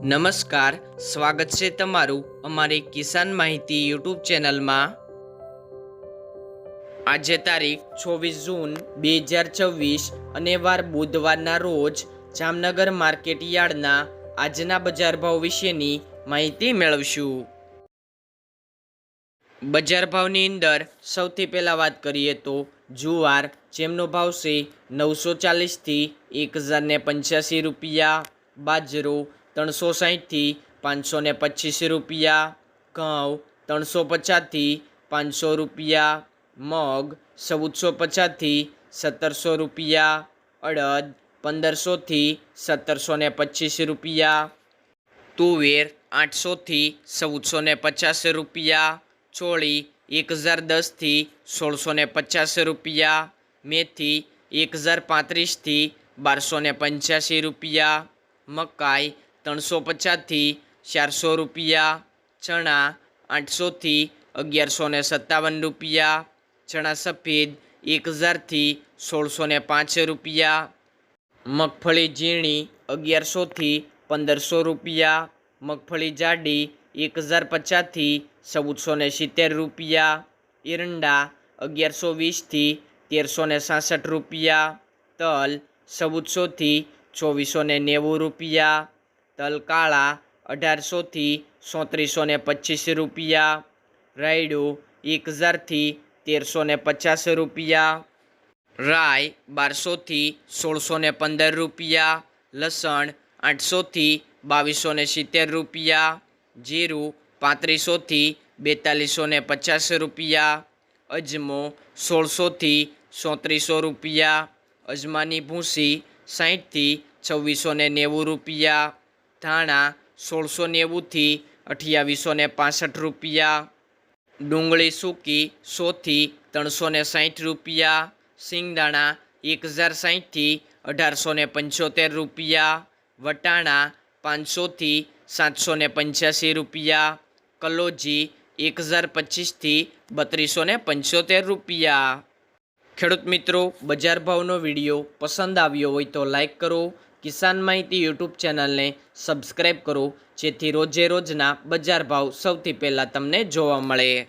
નમસ્કાર, સ્વાગત છે તમારું અમારી કિસાન માહિતી યુટ્યુબ ચેનલમાં। આજે તારીખ 24 જૂન 2024 અને વાર બુધવારના રોજ જામનગર માર્કેટ યાર્ડના આજના બજાર ભાવ વિશેની માહિતી મેળવશું। બજાર ભાવની અંદર સૌથી પહેલાં વાત કરીએ તો જુવાર, જેમનો ભાવ છે 940 થી 1085 રૂપિયા, બાજરો 360 થી 525 રૂપિયા, ઘઉં 350 થી 500 રૂપિયા, મગ 1450 થી 1700 રૂપિયા, અડદ 1500 થી 1725 રૂપિયા, તુવેર 800 થી 1450 રૂપિયા, ચોળી 1010 થી 1650 રૂપિયા, મેથી 1035 થી 1285 રૂપિયા, મકાઈ 350 થી 400 રૂપિયા, ચણા 800 થી 1157 રૂપિયા, ચણા સફેદ 1000 થી 1605 રૂપિયા, મગફળી ઝીણી 1100 થી 1500 રૂપિયા, મગફળી જાડી 1050 થી 1470 રૂપિયા, એરંડા 1120 થી 1366 રૂપિયા, તલ 1400 થી 2490 રૂપિયા, તલ કાળા 1800 થી 3725 રૂપિયા, રાયડો 1000 થી 1350 રૂપિયા, રાઈ 1200 થી 1615 રૂપિયા, લસણ 800 થી 2270 રૂપિયા, જીરું 3500 થી 4250 રૂપિયા, અજમો 1600 થી 3400 રૂપિયા, અજમાની ભૂસી 60 થી 2690 રૂપિયા, ધાણા 1690 થી 2865 રૂપિયા, ડુંગળી સૂકી 100 થી 360 રૂપિયા, સિંગદાણા 1060 થી 1875 રૂપિયા, વટાણા 500 થી 785 રૂપિયા, કલોજી 1025 થી 3275 રૂપિયા। ખેડૂત મિત્રો, બજાર ભાવનો વિડીયો પસંદ આવ્યો હોય તો લાઈક કરો, કિસાન માહિતી યુટ્યુબ ચેનલને સબસ્ક્રાઈબ કરો, જેથી રોજે રોજના બજાર ભાવ સૌથી પહેલાં તમને જોવા મળે।